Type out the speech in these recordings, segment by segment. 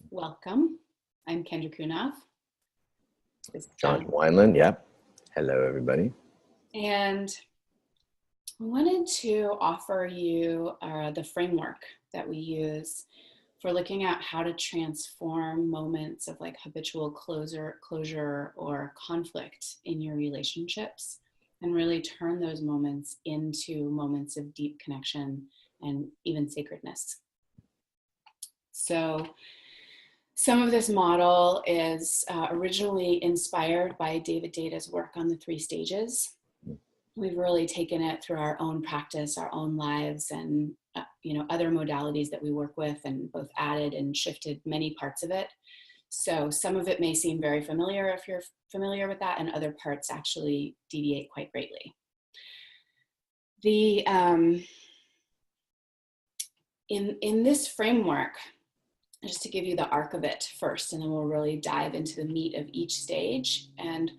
Welcome. I'm Kendra Cunov. John Wineland, yep. Hello, everybody. And I wanted to offer you the framework that we use for looking at how to transform moments of like habitual closure or conflict in your relationships and really turn those moments into moments of deep connection and even sacredness. So some of this model is originally inspired by David Deda's work on the 3 stages. We've really taken it through our own practice, our own lives, and other modalities that we work with, and both added and shifted many parts of it. So some of it may seem very familiar if you're familiar with that, and other parts actually deviate quite greatly. In this framework, just to give you the arc of it first, and then we'll really dive into the meat of each stage and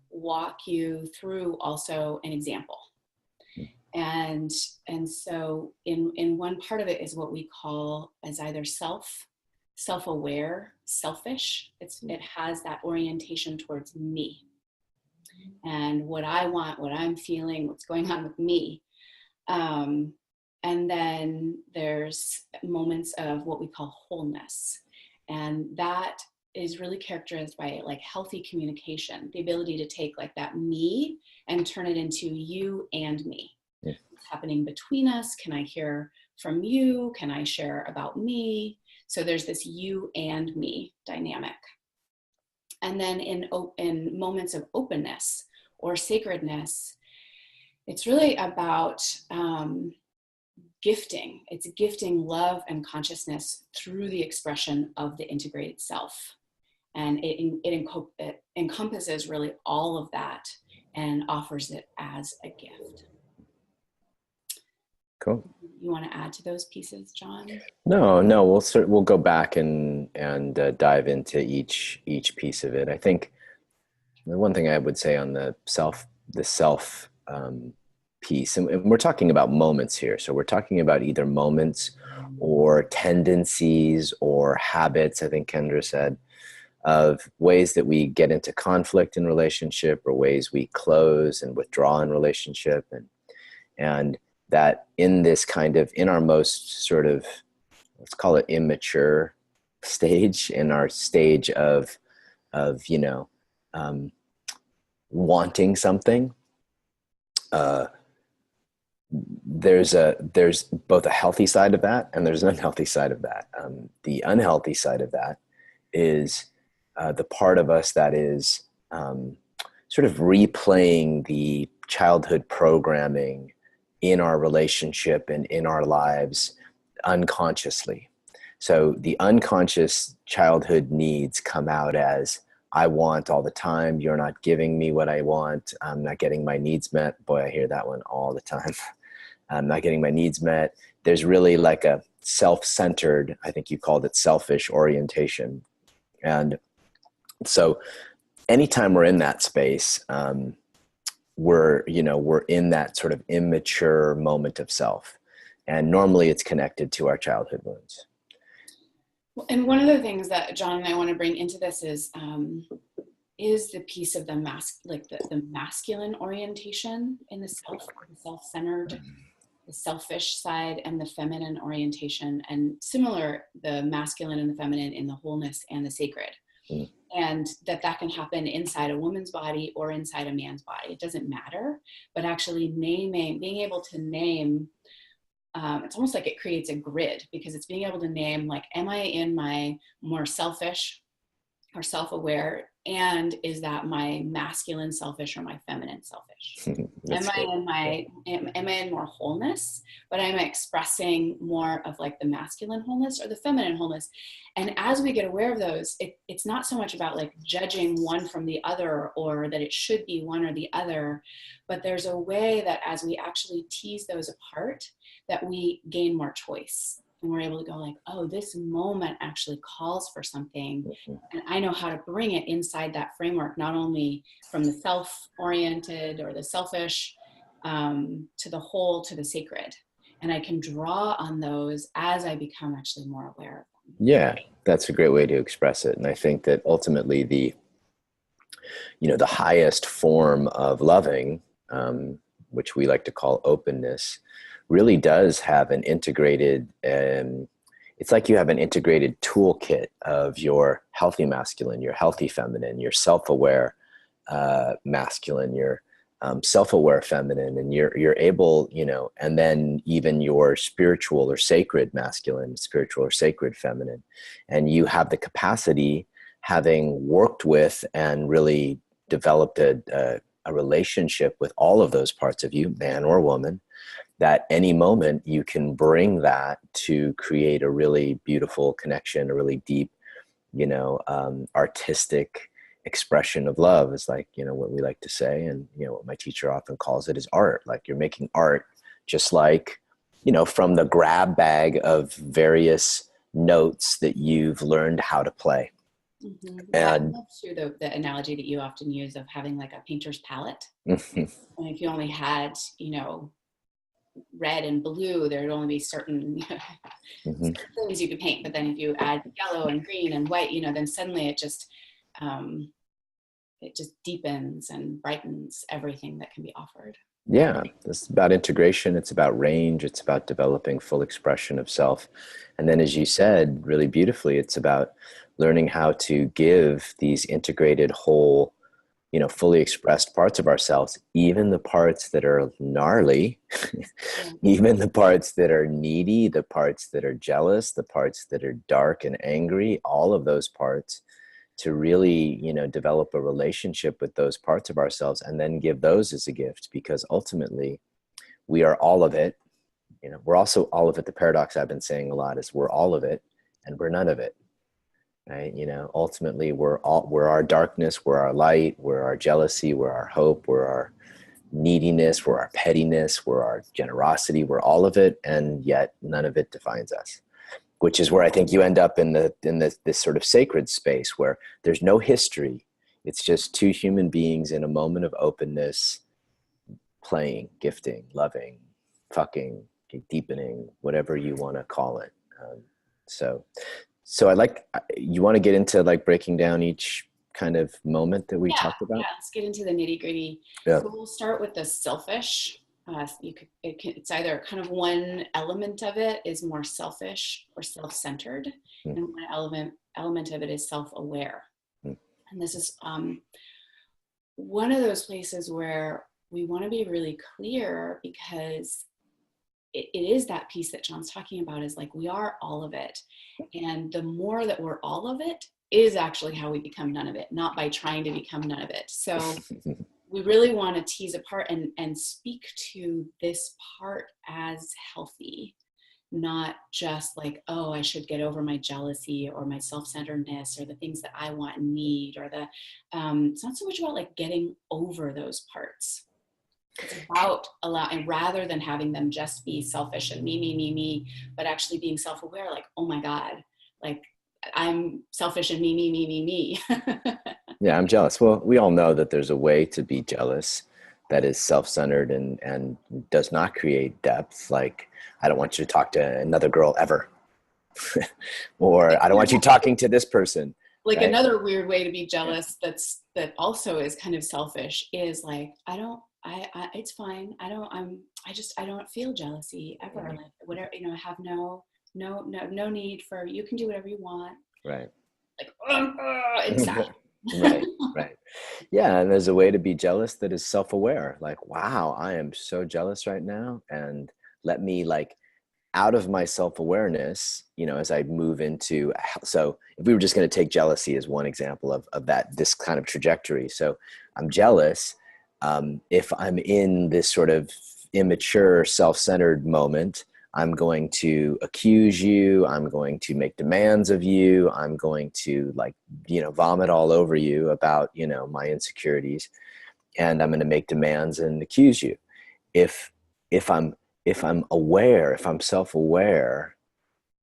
walk you through also an example. And so in one part of it is what we call as either self-aware, selfish. It has that orientation towards me and what I want, what I'm feeling, what's going on with me. And then there's moments of what we call wholeness. And that is really characterized by like healthy communication, the ability to take like that me and turn it into you and me. Yeah. What's happening between us? Can I hear from you? Can I share about me? So there's this you and me dynamic. And then in moments of openness or sacredness, it's really about gifting. It's gifting love and consciousness through the expression of the integrated self. And it encompasses really all of that and offers it as a gift. Cool. You want to add to those pieces, John? No, we'll go back and dive into each piece of it. I think the one thing I would say on the self piece, and we're talking about moments here. So we're talking about either moments or tendencies or habits, I think Kendra said, of ways that we get into conflict in relationship or ways we close and withdraw in relationship. And that in this kind of, in our most sort of, let's call it immature stage, in our stage of wanting something, there's both a healthy side of that and there's an unhealthy side of that. The unhealthy side of that is the part of us that is sort of replaying the childhood programming in our relationship and in our lives unconsciously. So the unconscious childhood needs come out as, I want all the time, you're not giving me what I want, I'm not getting my needs met. Boy, I hear that one all the time. I'm not getting my needs met. There's really like a self-centered, I think you called it selfish orientation. And so anytime we're in that space, we're in that sort of immature moment of self. And normally it's connected to our childhood wounds. And one of the things that John and I want to bring into this is the piece of the masculine orientation in the self-centered, the selfish side, and the feminine orientation, and similar, the masculine and the feminine in the wholeness and the sacred. Mm. And that can happen inside a woman's body or inside a man's body. It doesn't matter, but actually being able to name, it's almost like it creates a grid, because it's being able to name, like, am I in my more selfish or self-aware, and is that my masculine selfish or my feminine selfish? Am I in more wholeness, but am I expressing more of like the masculine wholeness or the feminine wholeness? And as we get aware of those, it's not so much about like judging one from the other or that it should be one or the other, but there's a way that as we actually tease those apart, that we gain more choice. And we're able to go like, oh, this moment actually calls for something. Mm-hmm. And I know how to bring it inside that framework, not only from the self-oriented or the selfish to the whole, to the sacred. And I can draw on those as I become actually more aware of them. Yeah, that's a great way to express it. And I think that ultimately the highest form of loving, which we like to call openness, really does have an integrated, it's like you have an integrated toolkit of your healthy masculine, your healthy feminine, your self-aware masculine, your self-aware feminine, and you're able, and then even your spiritual or sacred masculine, spiritual or sacred feminine, and you have the capacity, having worked with and really developed a relationship with all of those parts of you, man or woman, that any moment you can bring that to create a really beautiful connection, a really deep, artistic expression of love is like, what we like to say. And, what my teacher often calls it is art. Like you're making art just like, from the grab bag of various notes that you've learned how to play. Mm-hmm. Yeah, I And love too the analogy that you often use of having like a painter's palette. And if you only had, red and blue, there'd only be certain, certain things you could paint. But then if you add yellow and green and white, then suddenly um, it just deepens and brightens everything that can be offered. Yeah, it's about integration. It's about range. It's about developing full expression of self. And then, as you said really beautifully, it's about learning how to give these integrated, whole, fully expressed parts of ourselves, even the parts that are gnarly, Yeah. even the parts that are needy, the parts that are jealous, the parts that are dark and angry, all of those parts, to really, develop a relationship with those parts of ourselves and then give those as a gift, because ultimately we are all of it. We're also all of it. The paradox I've been saying a lot is we're all of it and we're none of it. Right? Ultimately we're our darkness, we're our light, we're our jealousy, we're our hope, we're our neediness, we're our pettiness, we're our generosity, we're all of it, and yet none of it defines us. Which is where I think you end up in this sort of sacred space where there's no history. It's just two human beings in a moment of openness, playing, gifting, loving, fucking, deepening, whatever you want to call it. So you want to get into like breaking down each kind of moment that we Yeah, talked about? let's get into the nitty gritty. Yeah. So we'll start with the selfish. It's either kind of one element of it is more selfish or self-centered, Mm-hmm. and one element of it is self-aware. And this is one of those places where we want to be really clear, because it is that piece that John's talking about, is like we are all of it, and the more that we're all of it is actually how we become none of it, not by trying to become none of it. So we really want to tease apart and speak to this part as healthy, not just like, oh, I should get over my jealousy or my self-centeredness or the things that I want and need, or it's not so much about like getting over those parts. It's about allowing, rather than having them just be selfish and me, but actually being self-aware, like, oh my God, like I'm selfish and me. Yeah, I'm jealous. Well, we all know that there's a way to be jealous that is self-centered and does not create depth. Like, I don't want you to talk to another girl ever. Or I don't want you talking to this person. Like Right? another weird way to be jealous that also is kind of selfish is like, it's fine. I don't feel jealousy ever. Mm-hmm. Like whatever, I have no need for, you can do whatever you want. Right. Like, inside. Right. Yeah. And there's a way to be jealous that is self-aware. Like, wow, I am so jealous right now. And let me like out of my self-awareness, as I move into, so if we were just going to take jealousy as one example of this kind of trajectory. So I'm jealous. If I'm in this sort of immature, self-centered moment, I'm going to accuse you. I'm going to make demands of you. I'm going to vomit all over you about, my insecurities, and I'm going to make demands and accuse you. If if I'm aware, if I'm self-aware,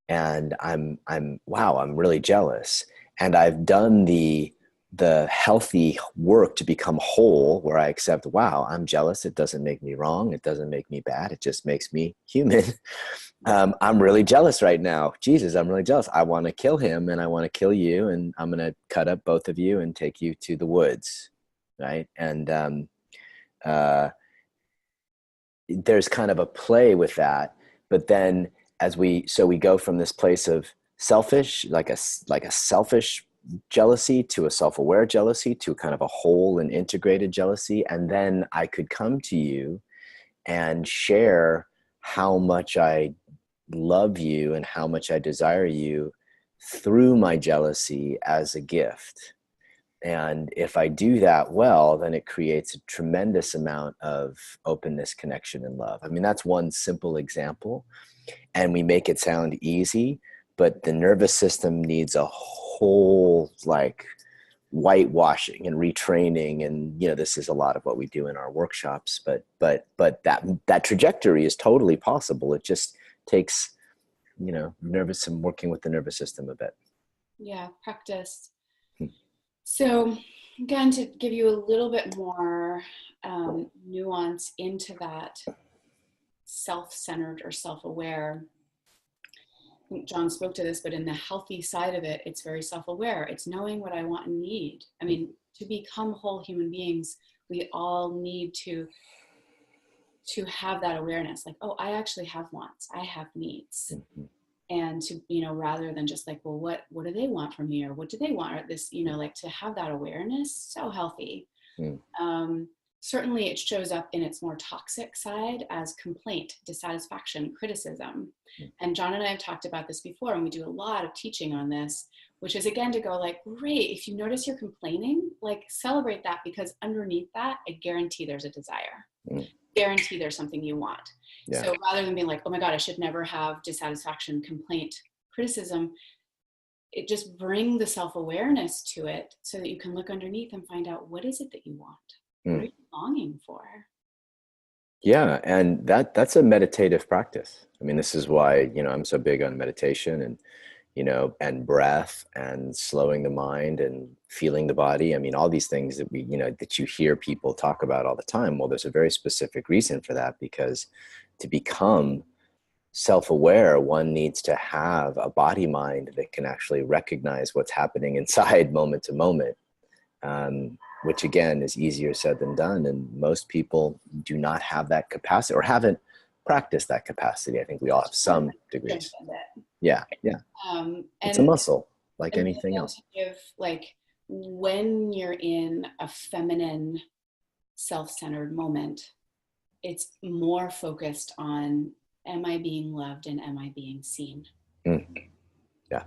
and I'm wow, I'm really jealous, and I've done the the healthy work to become whole, where I accept, wow, I'm jealous. It doesn't make me wrong. It doesn't make me bad. It just makes me human. I'm really jealous right now. Jesus, I'm really jealous. I want to kill him and I want to kill you. And I'm going to cut up both of you and take you to the woods. Right. And there's kind of a play with that. But then we go from this place of selfish, like a selfish jealousy, to a self-aware jealousy, to kind of a whole and integrated jealousy. And then I could come to you and share how much I love you and how much I desire you through my jealousy as a gift. And if I do that well, then it creates a tremendous amount of openness, connection, and love. I mean, that's one simple example, and we make it sound easy, but the nervous system needs a whole like whitewashing and retraining. And, you know, this is a lot of what we do in our workshops, but that trajectory is totally possible. It just takes, you know, working with the nervous system a bit. Yeah. Practice. So again, to give you a little bit more nuance into that self-centered or self-aware, I think John spoke to this, but in the healthy side of it, it's very self-aware. It's knowing what I want and need. I mean, to become whole human beings, we all need to have that awareness, like, oh, I actually have wants, I have needs. Mm-hmm. And to, you know, rather than just like, well, what do they want from me, or what do they want, or this, you know, like to have that awareness, so healthy. Certainly it shows up in its more toxic side as complaint, dissatisfaction, criticism. And John and I have talked about this before, and we do a lot of teaching on this, which is again to go like, great, if you notice you're complaining, like celebrate that, because underneath that, I guarantee there's a desire. Guarantee there's something you want. Yeah. So rather than being like, oh my God, I should never have dissatisfaction, complaint, criticism, it just bring the self-awareness to it so that you can look underneath and find out, what is it that you want? What are you longing for? Yeah. And that's a meditative practice. I mean, this is why, you know, I'm so big on meditation and, you know, and breath and slowing the mind and feeling the body. I mean, all these things that we, you know, that you hear people talk about all the time. Well, there's a very specific reason for that, because to become self-aware, one needs to have a body mind that can actually recognize what's happening inside moment to moment, which again is easier said than done. And most people do not have that capacity, or haven't practiced that capacity. I think we all have some degrees. Yeah. Yeah. It's a muscle like anything else. If like when you're in a feminine self-centered moment, it's more focused on, am I being loved and am I being seen? Yeah.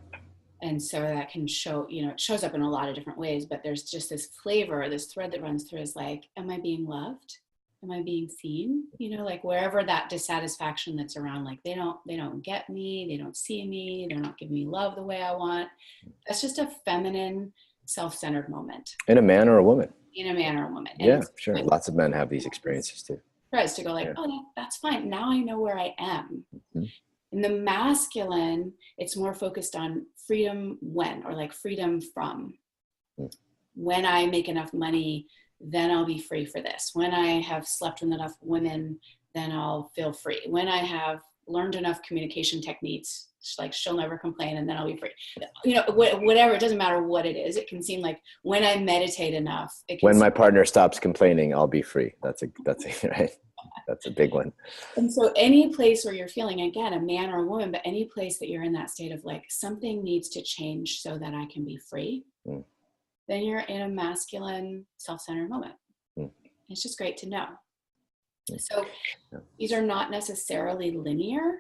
And so that can show, you know, it shows up in a lot of different ways, but there's just this flavor, this thread that runs through is like, am I being loved? Am I being seen? You know, like wherever that dissatisfaction that's around, like they don't get me, they don't see me, they're not giving me love the way I want. That's just a feminine, self-centered moment. In a man or a woman. In a man or a woman. And yeah, sure. Lots of men have these experiences too. To go like, oh, that's fine. Now I know where I am. Mm-hmm. In the masculine, it's more focused on freedom when, or like freedom from. When I make enough money, then I'll be free for this. When I have slept with enough women, then I'll feel free. When I have learned enough communication techniques, like she'll never complain, and then I'll be free. You know, whatever, it doesn't matter what it is. It can seem like when I meditate enough. When my partner stops complaining, I'll be free. That's a right. That's a big one. And so any place where you're feeling, again, a man or a woman, but any place that you're in that state of like, something needs to change so that I can be free, then you're in a masculine, self-centered moment. It's just great to know. So these are not necessarily linear.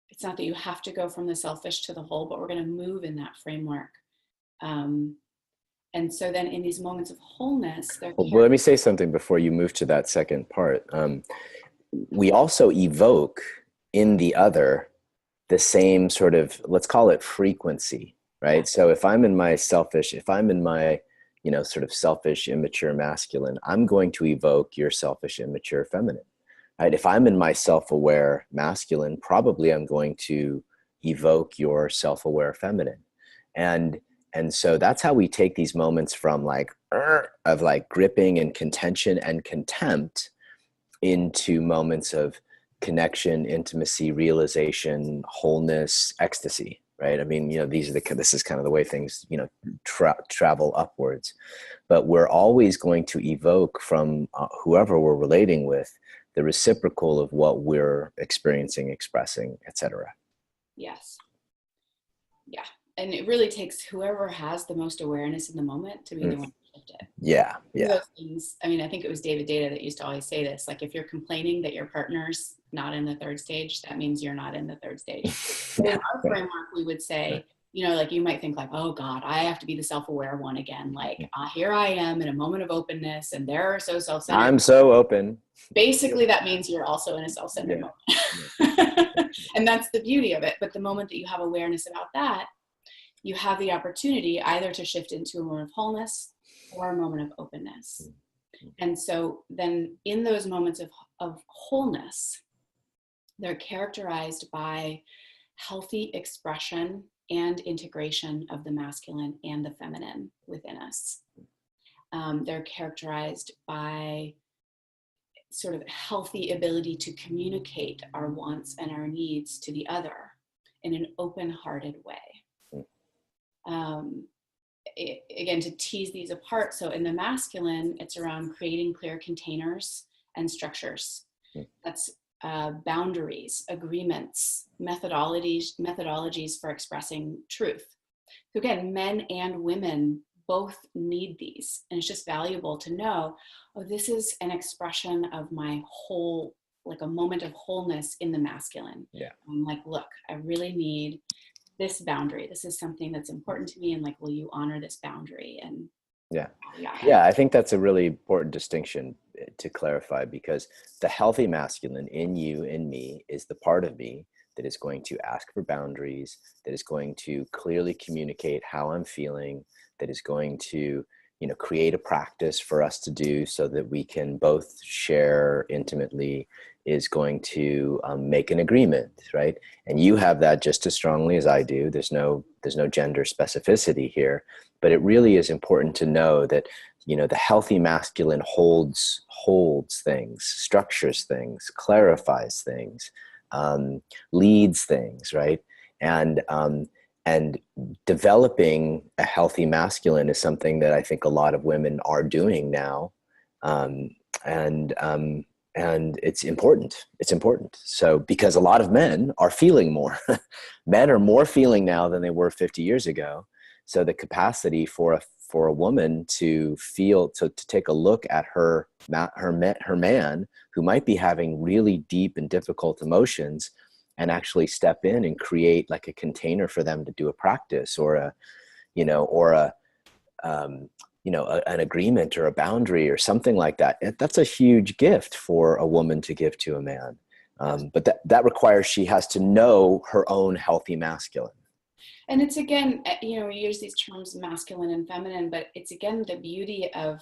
It's not that you have to go from the selfish to the whole, but we're going to move in that framework. And so then in these moments of wholeness, well, let me say something before you move to that second part. We also evoke in the other the same sort of, let's call it frequency, right? Yeah. So if I'm in my selfish, you know, sort of selfish, immature masculine, I'm going to evoke your selfish, immature feminine, right? If I'm in my self-aware masculine, probably I'm going to evoke your self-aware feminine. And And so that's how we take these moments from like, of like gripping and contention and contempt into moments of connection, intimacy, realization, wholeness, ecstasy, right? I mean, you know, this is kind of the way things, you know, travel upwards, but we're always going to evoke from whoever we're relating with the reciprocal of what we're experiencing, expressing, etc. Yes. Yeah. And it really takes whoever has the most awareness in the moment to be the one to shift it. Yeah. Yeah. Those things, I mean, I think it was David Data that used to always say this, like, if you're complaining that your partner's not in the third stage, that means you're not in the third stage. But in our framework, we would say, you know, like, you might think like, oh God, I have to be the self-aware one again. Like, here I am in a moment of openness and they're so self-centered. I'm so open. Basically, that means you're also in a self-centered moment. And that's the beauty of it. But the moment that you have awareness about that, you have the opportunity either to shift into a moment of wholeness or a moment of openness. And so then in those moments of wholeness, they're characterized by healthy expression and integration of the masculine and the feminine within us. They're characterized by sort of healthy ability to communicate our wants and our needs to the other in an open-hearted way. Again, to tease these apart. So in the masculine, it's around creating clear containers and structures. That's boundaries, agreements, methodologies for expressing truth. So again, men and women both need these. And it's just valuable to know, oh, this is an expression of my whole, like a moment of wholeness in the masculine. Yeah. I'm like, look, I really need this boundary. This is something that's important to me. And like, will you honor this boundary? And yeah, I think that's a really important distinction to clarify, because the healthy masculine in you, in me, is the part of me that is going to ask for boundaries, that is going to clearly communicate how I'm feeling, that is going to, you know, create a practice for us to do so that we can both share intimately, is going to make an agreement, right? And you have that just as strongly as I do. There's no gender specificity here, but it really is important to know that, you know, the healthy masculine holds things, structures things, clarifies things, leads things, right? And developing a healthy masculine is something that I think a lot of women are doing now. And it's important. It's important. So, because a lot of men are feeling more. Men are more feeling now than they were 50 years ago. So the capacity for a woman to feel, to take a look at her man who might be having really deep and difficult emotions, and actually step in and create like a container for them to do a practice or an agreement or a boundary or something like that. That's a huge gift for a woman to give to a man. But that requires she has to know her own healthy masculine. And it's, again, you know, we use these terms masculine and feminine, but it's, again, the beauty of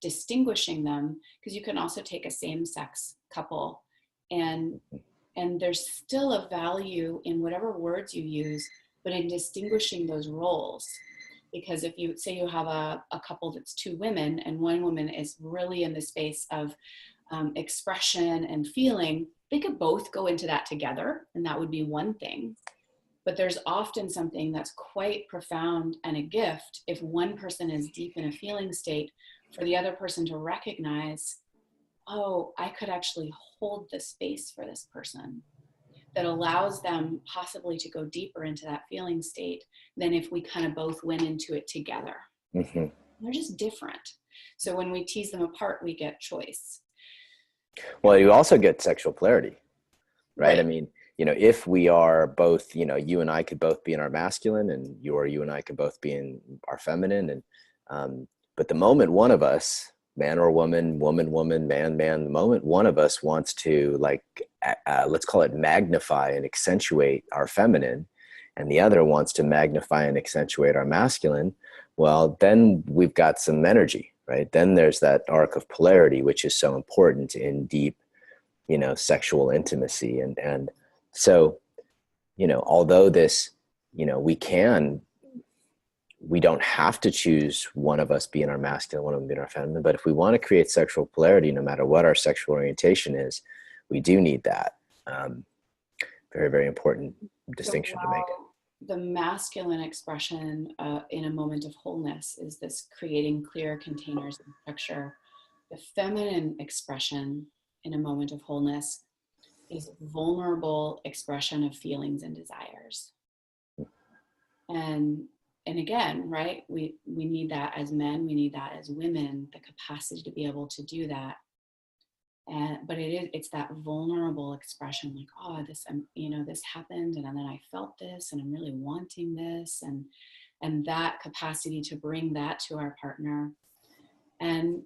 distinguishing them, because you can also take a same-sex couple and there's still a value in whatever words you use, but in distinguishing those roles. Because if you say you have a couple that's two women and one woman is really in the space of expression and feeling, they could both go into that together, and that would be one thing. But there's often something that's quite profound and a gift if one person is deep in a feeling state, for the other person to recognize, oh, I could actually hold the space for this person, that allows them possibly to go deeper into that feeling state than if we kind of both went into it together. Mm-hmm. They're just different. So when we tease them apart, we get choice. Well, you also get sexual polarity, right? I mean, you know, if we are both, you know, you and I could both be in our masculine, and you and I could both be in our feminine. And, but the moment one of us, man or woman, woman, man, the moment one of us wants to, like, let's call it magnify and accentuate our feminine, and the other wants to magnify and accentuate our masculine, well, then we've got some energy, right? Then there's that arc of polarity, which is so important in deep, you know, sexual intimacy. And so, you know, although this, you know, we can we don't have to choose one of us being our masculine, one of them being our feminine. But if we want to create sexual polarity, no matter what our sexual orientation is, we do need that. Very, very important distinction to make. The masculine expression in a moment of wholeness is this creating clear containers and structure. The feminine expression in a moment of wholeness is vulnerable expression of feelings and desires. And again, right, we need that as men, we need that as women, the capacity to be able to do that. But it's that vulnerable expression, like, oh, this, this happened, and then I felt this, and I'm really wanting this, and that capacity to bring that to our partner. And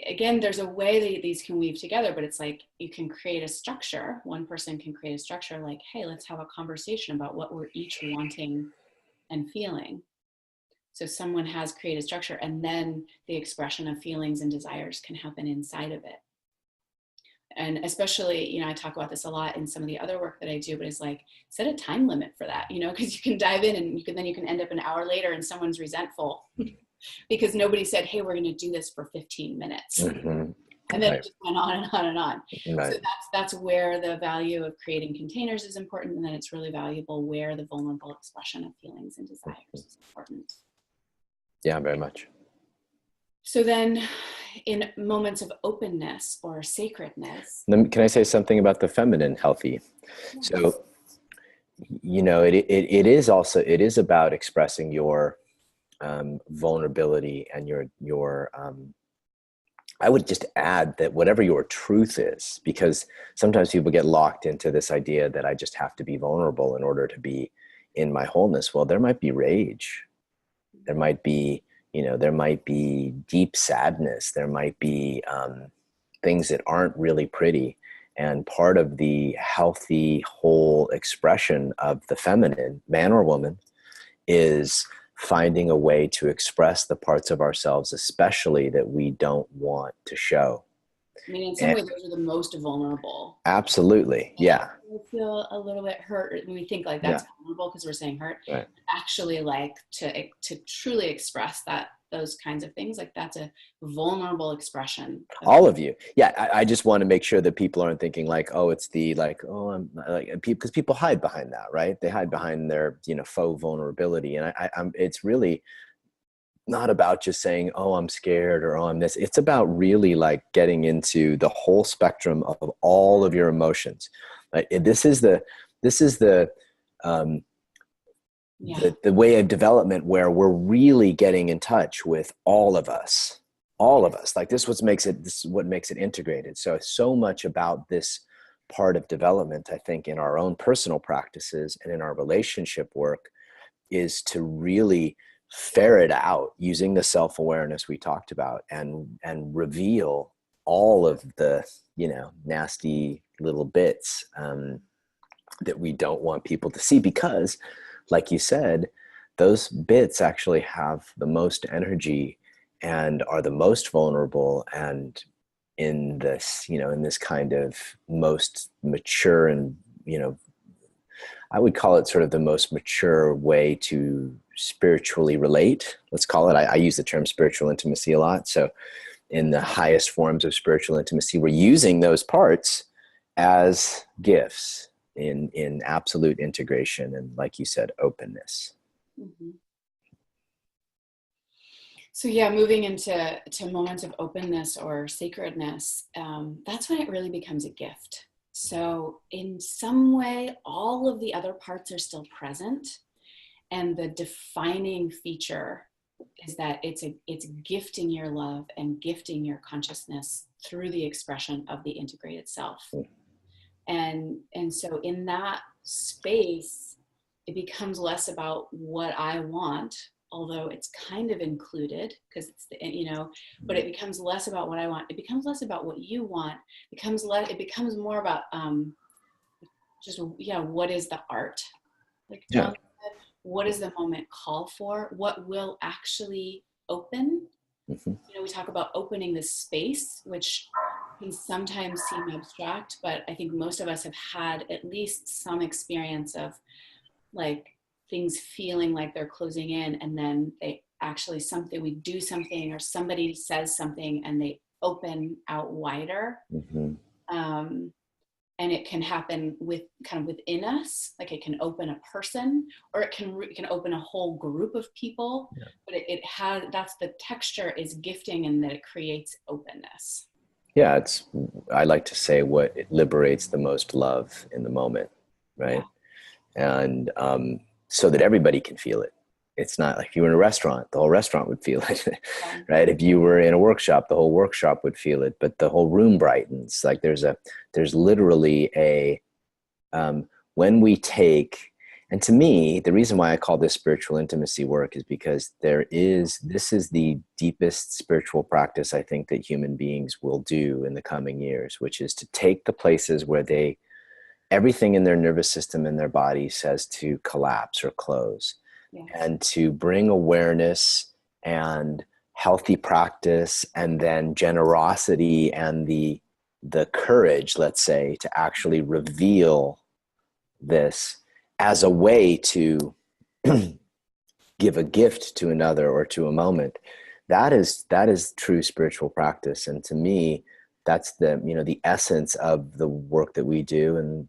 again, there's a way that these can weave together, but it's like you can create a structure. One person can create a structure like, hey, let's have a conversation about what we're each wanting and feeling. So someone has created structure, and then the expression of feelings and desires can happen inside of it. And especially, I talk about this a lot in some of the other work that I do, but it's like, set a time limit for that, because you can dive in and then you can end up an hour later and someone's resentful because nobody said, hey, we're going to do this for 15 minutes. Mm-hmm. And then it just went on and on and on. Right. So that's where the value of creating containers is important. And then it's really valuable where the vulnerable expression of feelings and desires is important. Yeah, very much. So then in moments of openness or sacredness. Can I say something about the feminine healthy? Yes. So, it is about expressing your vulnerability and your I would just add that whatever your truth is, because sometimes people get locked into this idea that I just have to be vulnerable in order to be in my wholeness. Well, there might be rage. There might be, there might be deep sadness. There might be things that aren't really pretty. And part of the healthy, whole expression of the feminine, man or woman, is finding a way to express the parts of ourselves, especially that we don't want to show. I mean, in some ways, those are the most vulnerable. Absolutely, yeah. We feel a little bit hurt when we think like that's vulnerable because we're saying hurt. Right. Actually, like to truly express those kinds of things, like that's a vulnerable expression. All of you, yeah. I just want to make sure that people aren't thinking like, oh, it's I'm like, because people hide behind that, right? They hide behind their faux vulnerability, and I'm. It's really not about just saying, oh, I'm scared or oh, I'm this. It's about really like getting into the whole spectrum of all of your emotions. Like, this is the way of development where we're really getting in touch with all of us. Like this is what makes it integrated. So much about this part of development, I think, in our own personal practices and in our relationship work is to really ferret out using the self-awareness we talked about and reveal all of the, nasty little bits that we don't want people to see, because like you said, those bits actually have the most energy and are the most vulnerable, and in this, in this kind of most mature and, I would call it sort of the most mature way to spiritually relate. Let's call it, I use the term spiritual intimacy a lot. So in the highest forms of spiritual intimacy, we're using those parts as gifts in absolute integration and, like you said, openness. Mm-hmm. So yeah, moving into moments of openness or sacredness, that's when it really becomes a gift. So in some way, all of the other parts are still present, and the defining feature is that it's gifting your love and gifting your consciousness through the expression of the integrated self. And so in that space, it becomes less about what I want, although it's kind of included because it's but it becomes less about what I want. It becomes less about what you want. It becomes more about what is the art? Like John said, what does the moment call for? What will actually open? Mm-hmm. We talk about opening the space, which can sometimes seem abstract, but I think most of us have had at least some experience of like things feeling like they're closing in, and then they actually we do something, or somebody says something and they open out wider. Mm-hmm. And it can happen with kind of within us, like it can open a person, or it can open a whole group of people. Yeah. But it has, that's the texture is gifting, and that it creates openness. Yeah, I like to say what it liberates the most love in the moment, right? Yeah. And so that everybody can feel it. It's not like if you were in a restaurant, the whole restaurant would feel it, yeah. Right? If you were in a workshop, the whole workshop would feel it, but the whole room brightens. Like there's literally when we take, and to me, the reason why I call this spiritual intimacy work is because this is the deepest spiritual practice I think that human beings will do in the coming years, which is to take the places where everything in their nervous system and their body says to collapse or close. Yes. And to bring awareness and healthy practice, and then generosity and the courage, let's say, to actually reveal this as a way to give a gift to another or to a moment. That is true spiritual practice. And to me, that's the essence of the work that we do, and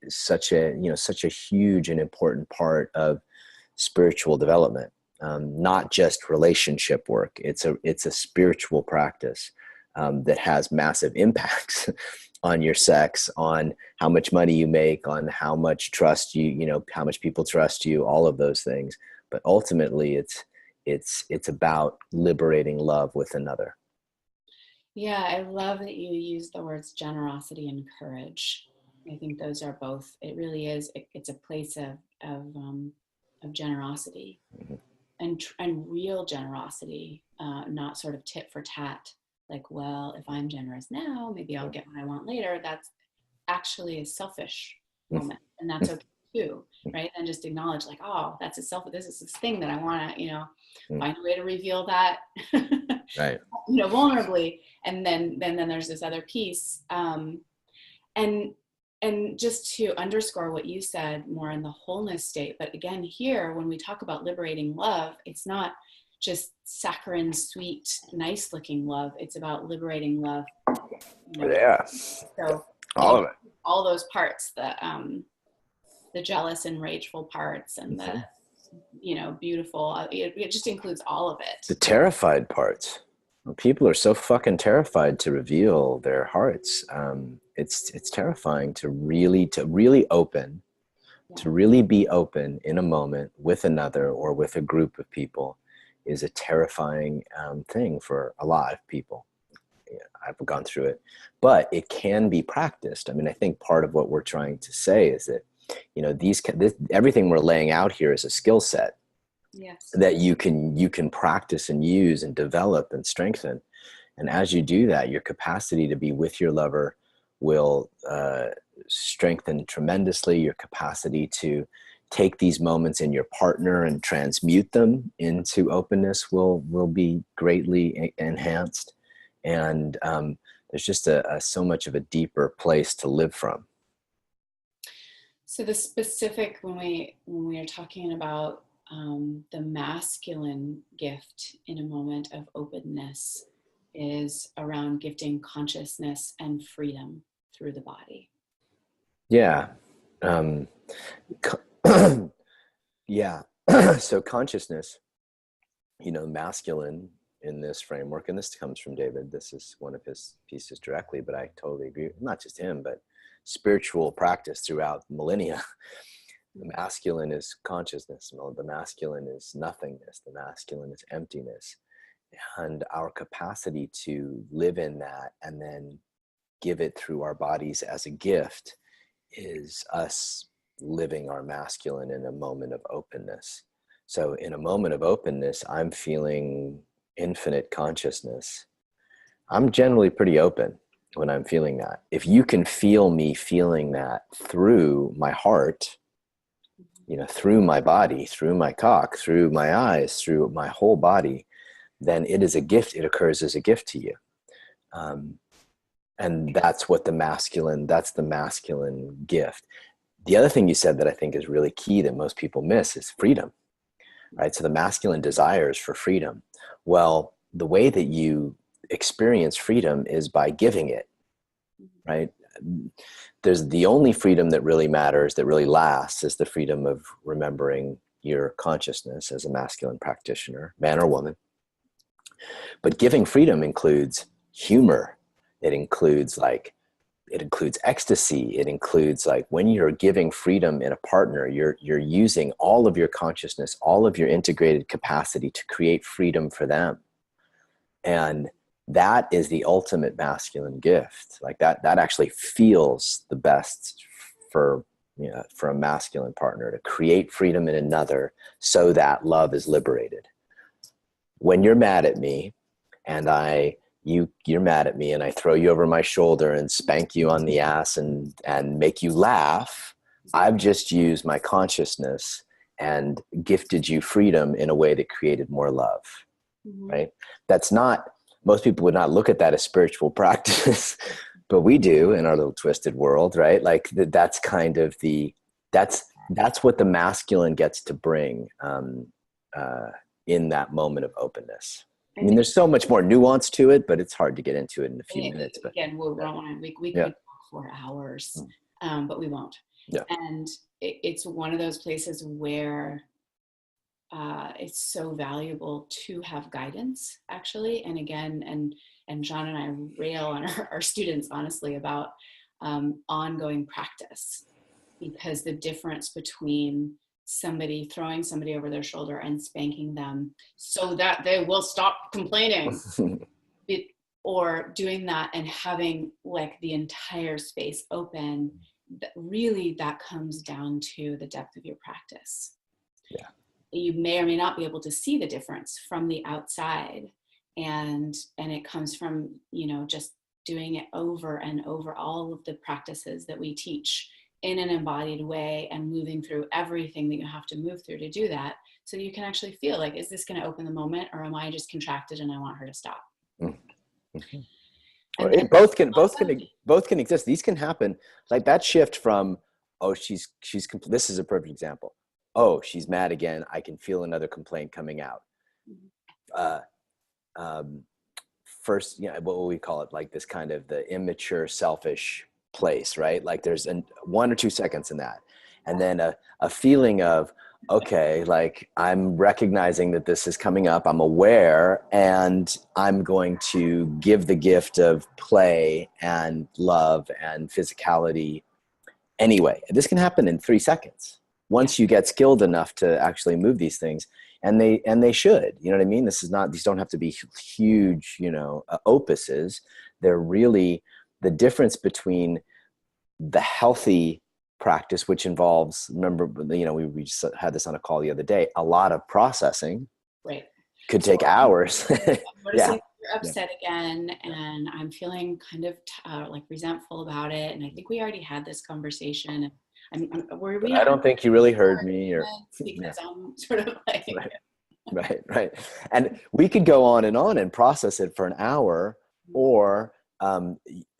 such a huge and important part of spiritual development. Not just relationship work. It's a spiritual practice that has massive impacts on your sex, on how much money you make, on how much trust how much people trust you, all of those things. But ultimately, it's about liberating love with another. Yeah, I love that you use the words generosity and courage. I think those are both. It really is. It's a place of generosity, mm-hmm. and real generosity, not sort of tit for tat. Like, well, if I'm generous now, maybe I'll get what I want later. That's actually a selfish moment, and that's okay too, right? And just acknowledge, like, oh, that's this is this thing that I want to, find a way to reveal that, right? Vulnerably, and then there's this other piece, and just to underscore what you said, more in the wholeness state. But again, here, when we talk about liberating love, it's not just saccharine, sweet, nice looking love. It's about liberating love. Yeah. So all of it. All those parts, the jealous and rageful parts, and mm-hmm. the, beautiful, it just includes all of it. The terrified parts. People are so fucking terrified to reveal their hearts. It's terrifying to really open, yeah. To really be open in a moment with another or with a group of people is a terrifying thing for a lot of people. Yeah, I've gone through it, but it can be practiced. I mean, I think part of what we're trying to say is that, everything we're laying out here is a skill set. Yes. That you can practice and use and develop and strengthen. And as you do that, your capacity to be with your lover will strengthen tremendously. Your capacity to take these moments in your partner and transmute them into openness will be greatly enhanced. And there's just so much of a deeper place to live from. So the specific, when we are talking about the masculine gift in a moment of openness, is around gifting consciousness and freedom through the body. Yeah. Yeah. So consciousness, masculine in this framework, and this comes from David. This is one of his pieces directly, but I totally agree. Not just him, but spiritual practice throughout millennia. The masculine is consciousness. The masculine is nothingness. The masculine is emptiness. And our capacity to live in that and then give it through our bodies as a gift is us living our masculine in a moment of openness. So in a moment of openness, I'm feeling infinite consciousness. I'm generally pretty open when I'm feeling that. If you can feel me feeling that through my heart, through my body, through my cock, through my eyes, through my whole body, then it is a gift. It occurs as a gift to you. And that's the masculine gift. The other thing you said that I think is really key that most people miss is freedom, right? So the masculine desires for freedom. Well, the way that you experience freedom is by giving it, right? There's the only freedom that really matters, that really lasts, is the freedom of remembering your consciousness as a masculine practitioner, man or woman. But giving freedom includes humor. It includes ecstasy. It includes like when you're giving freedom in a partner, you're using all of your consciousness, all of your integrated capacity to create freedom for them. And that is the ultimate masculine gift. Like that actually feels the best for, for a masculine partner, to create freedom in another so that love is liberated. When you're mad at me and you're mad at me and I throw you over my shoulder and spank you on the ass and make you laugh, I've just used my consciousness and gifted you freedom in a way that created more love, right? That's not, most people would not look at that as spiritual practice, but we do in our little twisted world, right? Like that's kind of that's what the masculine gets to bring in that moment of openness. I mean, there's so much more nuance to it, but it's hard to get into it in a few minutes. But again, we could talk for hours, but we won't. Yeah. And it's one of those places where it's so valuable to have guidance, actually. And again, and John and I rail on our students, honestly, about ongoing practice, because the difference between somebody throwing somebody over their shoulder and spanking them so that they will stop complaining or doing that and having like the entire space open, that comes down to the depth of your practice. Yeah. You may or may not be able to see the difference from the outside, and it comes from, just doing it over and over, all of the practices that we teach in an embodied way and moving through everything that you have to move through to do that. So you can actually feel like, is this going to open the moment, or am I just contracted and I want her to stop? Mm-hmm. And both can exist. These can happen. Like that shift from, oh, this is a perfect example. Oh, she's mad again. I can feel another complaint coming out. First, what will we call it? Like this kind of the immature, selfish place, right? Like there's 1 or 2 seconds in that. And then a feeling of, okay, like I'm recognizing that this is coming up. I'm aware, and I'm going to give the gift of play and love and physicality anyway. This can happen in 3 seconds. Once you get skilled enough to actually move these things, and they should, you know what I mean? These don't have to be huge, opuses. They're really the difference between the healthy practice, which involves, remember, we just had this on a call the other day, a lot of processing, right? Could take hours. You're upset again, and I'm feeling kind of like resentful about it. And I think we already had this conversation. I don't think you really heard me, or because I'm sort of like right. And we could go on and process it for an hour, or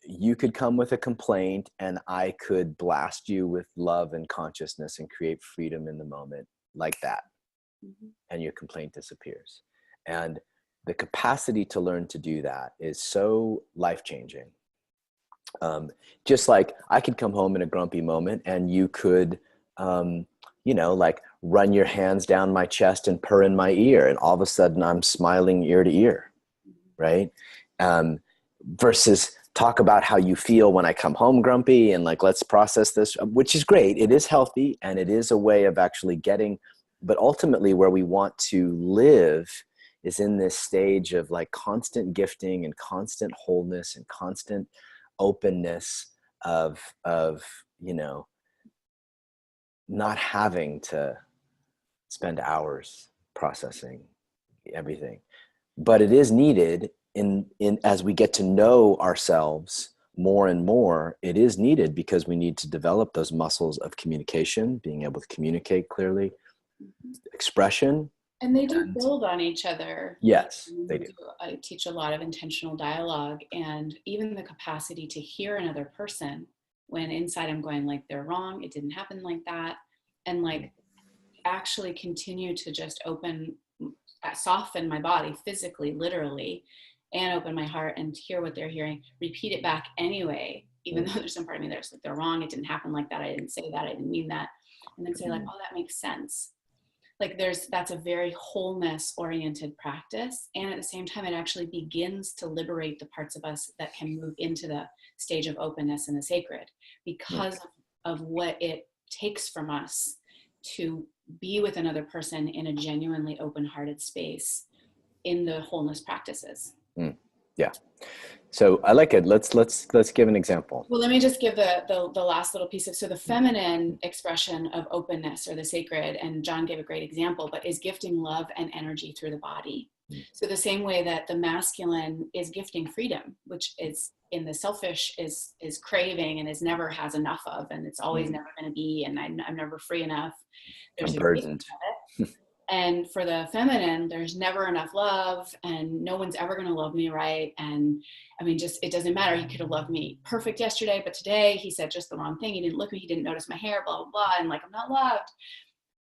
you could come with a complaint and I could blast you with love and consciousness and create freedom in the moment like that. And your complaint disappears. And the capacity to learn to do that is so life-changing. Just like I could come home in a grumpy moment and you could, like run your hands down my chest and purr in my ear, and all of a sudden I'm smiling ear to ear, right? Versus talk about how you feel when I come home grumpy and like, let's process this, which is great. It is healthy, and it is a way of actually getting, but ultimately where we want to live is in this stage of like constant gifting and constant wholeness and constant openness of not having to spend hours processing everything. But it is needed in as we get to know ourselves more and more. It is needed because we need to develop those muscles of communication, being able to communicate clearly, expression. And they do build on each other. Yes, they do. I teach a lot of intentional dialogue, and even the capacity to hear another person when inside I'm going like, they're wrong, it didn't happen like that. And like actually continue to just soften my body physically, literally, and open my heart and hear what they're hearing, repeat it back anyway, even though there's some part of me that's like, they're wrong, it didn't happen like that, I didn't say that, I didn't mean that. And then say like, oh, that makes sense. Like that's a very wholeness oriented practice. And at the same time, it actually begins to liberate the parts of us that can move into the stage of openness and the sacred, because of what it takes from us to be with another person in a genuinely open-hearted space in the wholeness practices. Yeah. So I like it. Let's give an example. Well, let me just give the last little piece of, so the feminine expression of openness or the sacred, and John gave a great example, but is gifting love and energy through the body. So the same way that the masculine is gifting freedom, which is in the selfish is craving and is never has enough of, and it's always never going to be, and I'm never free enough. There's I'm a burdened. of it. And for the feminine, there's never enough love, and no one's ever going to love me right. And I mean, just, it doesn't matter. He could have loved me perfect yesterday, but today he said just the wrong thing. He didn't look at me. He didn't notice my hair, blah, blah, blah. And like, I'm not loved.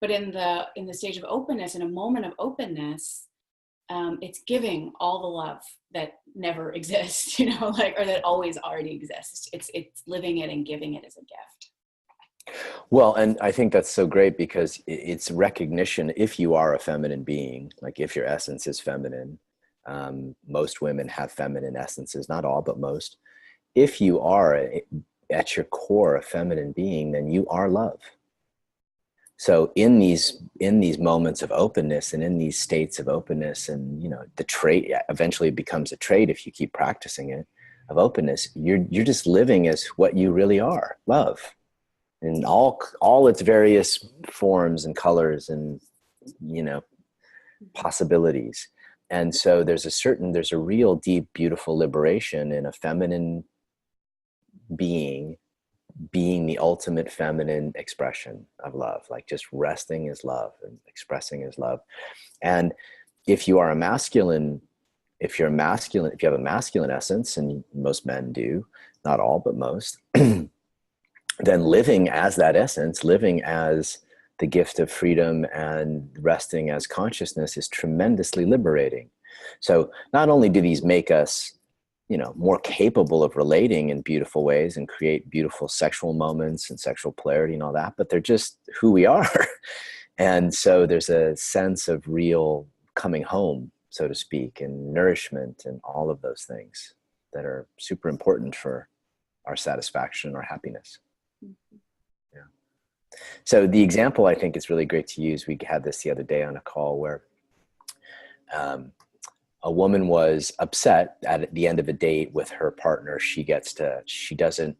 But in the stage of openness, in a moment of openness, it's giving all the love that never exists, you know, like, or that always already exists. It's living it and giving it as a gift. Well, and I think that's so great because it's recognition. If you are a feminine being, like if your essence is feminine, most women have feminine essences, not all, but most. If you are at your core a feminine being, then you are love. So in these moments of openness and in these states of openness, and, you know, the trait eventually becomes a trait if you keep practicing it, of openness, you're just living as what you really are, love. In all its various forms and colors and, you know, possibilities. And so there's a real deep, beautiful liberation in a feminine being the ultimate feminine expression of love, like just resting as love and expressing as love. And if you are a masculine, if you have a masculine essence, and most men do, not all, but most, then living as that essence, living as the gift of freedom and resting as consciousness is tremendously liberating. So not only do these make us, you know, more capable of relating in beautiful ways and create beautiful sexual moments and sexual polarity and all that, but they're just who we are. And so there's a sense of real coming home, so to speak, and nourishment and all of those things that are super important for our satisfaction or happiness. Yeah. So the example I think is really great to use. We had this the other day on a call where a woman was upset at the end of a date with her partner. She doesn't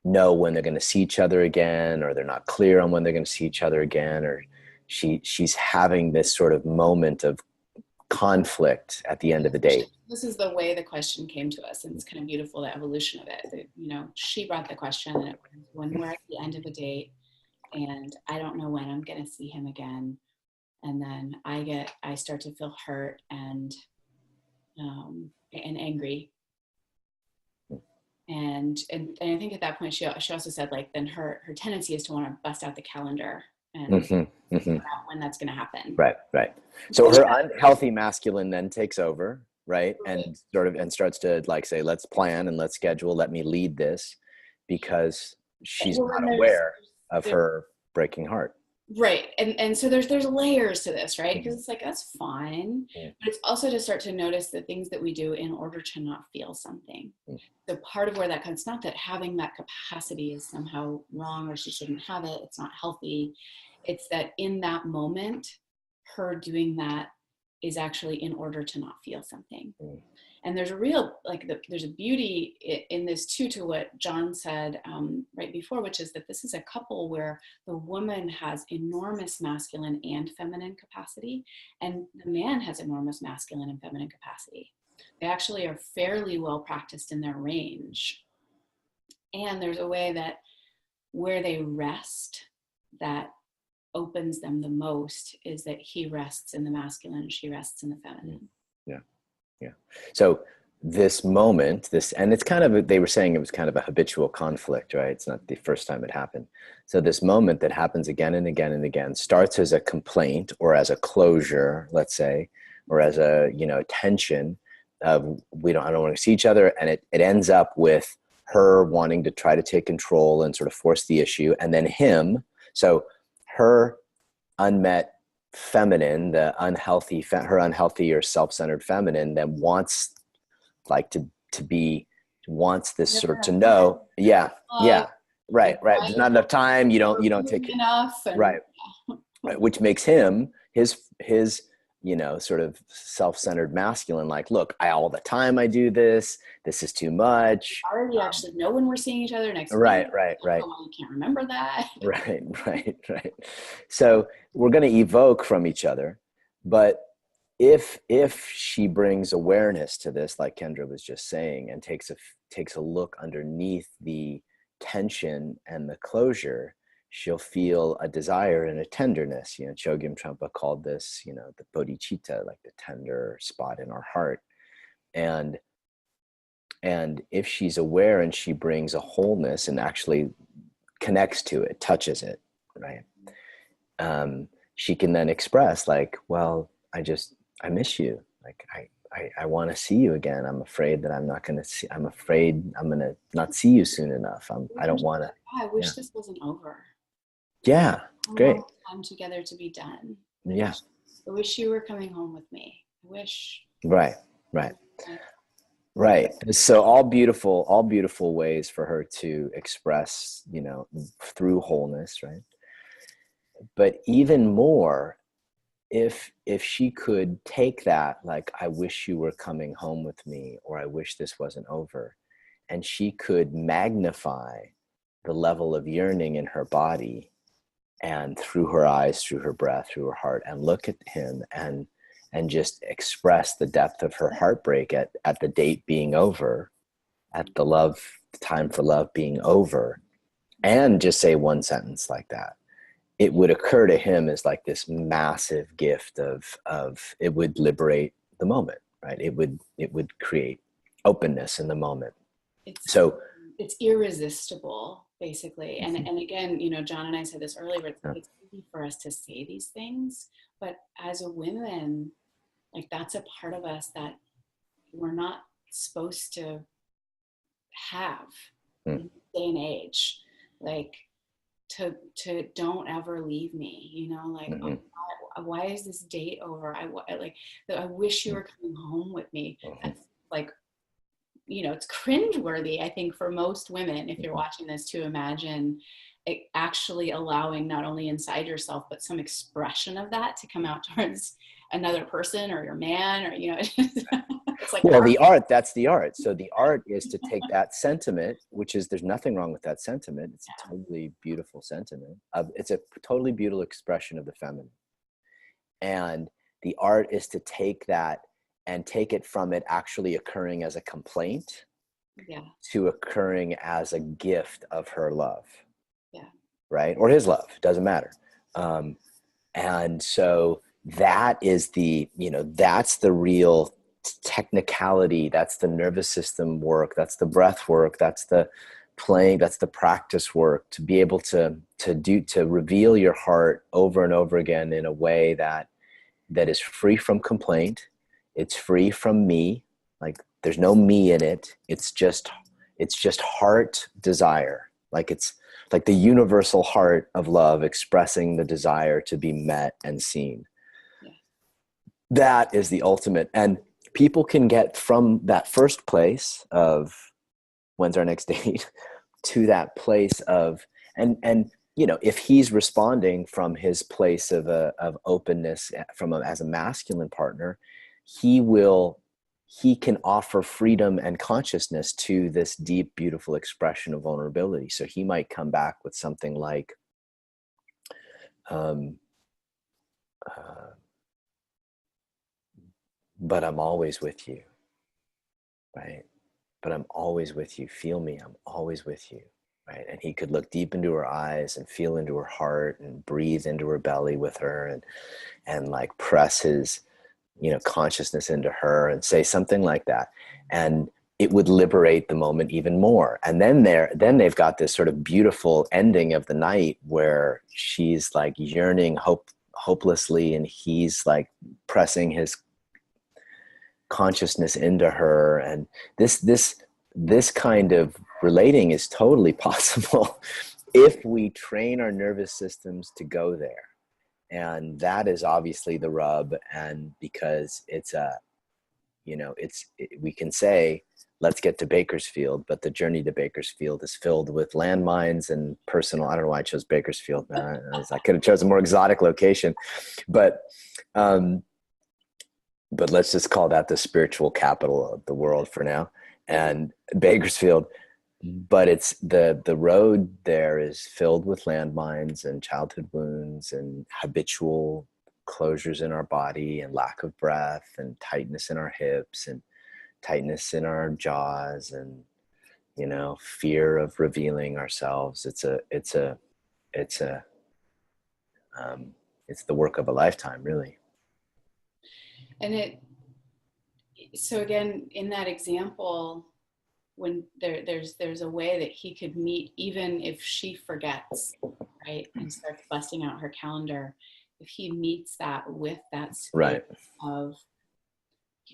know when they're going to see each other again, or they're not clear on when they're going to see each other again, or she's having this sort of moment of conflict at the end of the date. This is the way the question came to us, and it's kind of beautiful, the evolution of it. You know, she brought the question, and it was, when we're at the end of a date and I don't know when I'm going to see him again, and then I start to feel hurt and angry, and I think at that point she also said, like, then her tendency is to want to bust out the calendar and figure out when that's going to happen. Right. So her unhealthy masculine then takes over, right? And starts to, like, say, let's plan and let's schedule, let me lead this, because she's not aware of her breaking heart. Right. And so there's layers to this, right? Because it's like, that's fine. But it's also to start to notice the things that we do in order to not feel something. So part of where that comes, not that having that capacity is somehow wrong or she shouldn't have it, it's not healthy. It's that in that moment, her doing that is actually in order to not feel something. And there's a real, there's a beauty in this too, to what John said right before, which is that this is a couple where the woman has enormous masculine and feminine capacity, and the man has enormous masculine and feminine capacity. They actually are fairly well practiced in their range. And there's a way that where they rest that opens them the most is that he rests in the masculine and she rests in the feminine. Yeah. So this moment, and it's kind of, they were saying it was kind of a habitual conflict, right? It's not the first time it happened. So this moment that happens again and again and again starts as a complaint or as a closure, let's say, or as a, tension of I don't want to see each other. And it ends up with her wanting to try to take control and sort of force the issue. And then him, so her unmet feminine, her unhealthy or self-centered feminine that wants like to be, wants this Never sort of to enough know. Yeah. time. Yeah. Right. There's not enough time. You don't take it. Enough. And, Right. Right. Which makes him his, sort of self-centered masculine, like, look, all the time I do this. This is too much. I already actually know when we're seeing each other next week. Right. You can't remember that. Right. So we're going to evoke from each other, but if she brings awareness to this, like Kendra was just saying, and takes a look underneath the tension and the closure, she'll feel a desire and a tenderness. Chogyam Trungpa called this, the bodhicitta, like the tender spot in our heart. And if she's aware and she brings a wholeness and actually connects to it, touches it, right? She can then express like, well, I miss you. Like, I want to see you again. I'm afraid that I'm afraid I'm going to not see you soon enough. I don't want to. I wish this wasn't over. Yeah. Great. I want time together to be done. Yeah. I wish you were coming home with me. I wish. Right. So all beautiful ways for her to express, through wholeness. Right. But even more, if she could take that, like, I wish you were coming home with me, or I wish this wasn't over, and she could magnify the level of yearning in her body, and through her eyes, through her breath, through her heart, and look at him and just express the depth of her heartbreak at the date being over, at the time for love being over, and just say one sentence like that, it would occur to him as like this massive gift of it would liberate the moment, right? It would create openness in the moment. It's irresistible, basically. And again, John and I said this earlier, it's easy for us to say these things, but as a women, like, that's a part of us that we're not supposed to have in this day and age. Like, to don't ever leave me, like, why is this date over? I wish you were coming home with me. That's like, it's cringeworthy, I think, for most women, if you're watching this, to imagine it actually allowing not only inside yourself, but some expression of that to come out towards another person or your man, or, it's like, well, that's the art. So the art is to take that sentiment, which is, there's nothing wrong with that sentiment. It's a totally beautiful sentiment. It's a totally beautiful expression of the feminine. And the art is to take that and take it from it actually occurring as a complaint to occurring as a gift of her love. Right? Or his love, doesn't matter. And so that is that's the real technicality. That's the nervous system work. That's the breath work. That's the playing. That's the practice work, to be able to reveal your heart over and over again in a way that is free from complaint. It's free from me. Like, there's no me in it. It's just heart desire. Like, it's like the universal heart of love expressing the desire to be met and seen. That is the ultimate. And people can get from that first place of when's our next date to that place of, and if he's responding from his place of openness as a masculine partner, he can offer freedom and consciousness to this deep, beautiful expression of vulnerability. So he might come back with something like, but I'm always with you, right? But I'm always with you. Feel me. I'm always with you, right? And he could look deep into her eyes and feel into her heart and breathe into her belly with her, and like press his consciousness into her, and say something like that. And it would liberate the moment even more. And then they've got this sort of beautiful ending of the night where she's like yearning hopelessly, and he's like pressing his consciousness into her. And this kind of relating is totally possible if we train our nervous systems to go there. And that is obviously the rub. And because we can say, let's get to Bakersfield, but the journey to Bakersfield is filled with landmines and personal. I don't know why I chose Bakersfield. I could have chosen a more exotic location, but let's just call that the spiritual capital of the world for now. And Bakersfield, but it's the road there is filled with landmines and childhood wounds and habitual closures in our body and lack of breath and tightness in our hips and tightness in our jaws and, fear of revealing ourselves. It's the work of a lifetime, really. And so again, in that example, when there's a way that he could meet, even if she forgets, right, and starts busting out her calendar, if he meets that with that spirit of,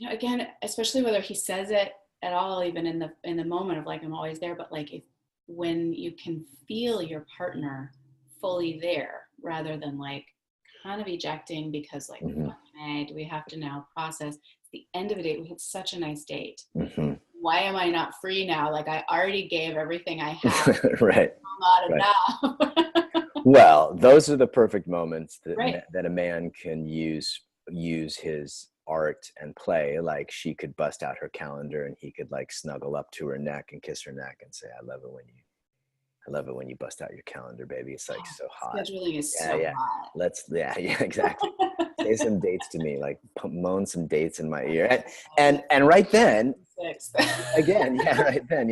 again, especially whether he says it at all, even in the moment of like, I'm always there, but like when you can feel your partner fully there, rather than like kind of ejecting because like, do we have to now process? At the end of the day, we had such a nice date. Why am I not free now? Like I already gave everything I had. Right. Not enough. Well, those are the perfect moments that a man can use his art and play. Like she could bust out her calendar and he could like snuggle up to her neck and kiss her neck and say, I love it when you bust out your calendar, baby. It's like so hot. Scheduling is so hot. Exactly. Say some dates to me, like moan some dates in my ear. And right then, again, right then.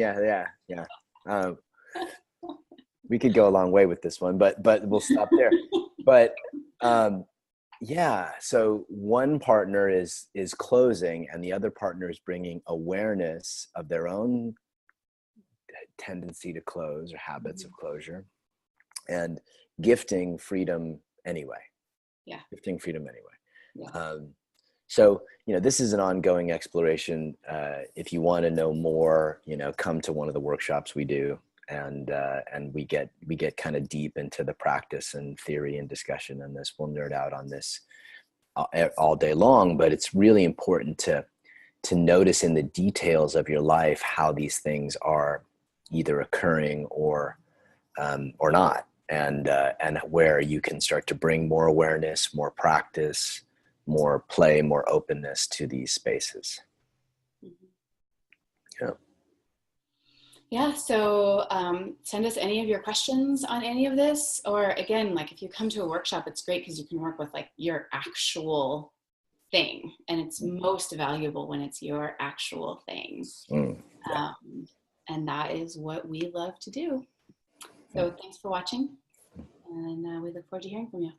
We could go a long way with this one, but we'll stop there. But so one partner is closing and the other partner is bringing awareness of their own tendency to close or habits of closure, and gifting freedom anyway. So this is an ongoing exploration. If you want to know more, come to one of the workshops we do, and we get kind of deep into the practice and theory and discussion on this. We'll nerd out on this all day long, but it's really important to notice in the details of your life how these things are either occurring or not, and where you can start to bring more awareness, more practice, more play, more openness to these spaces. So send us any of your questions on any of this, or again, like if you come to a workshop, it's great because you can work with like your actual thing, and it's most valuable when it's your actual thing. And that is what we love to do. So thanks for watching, and we look forward to hearing from you.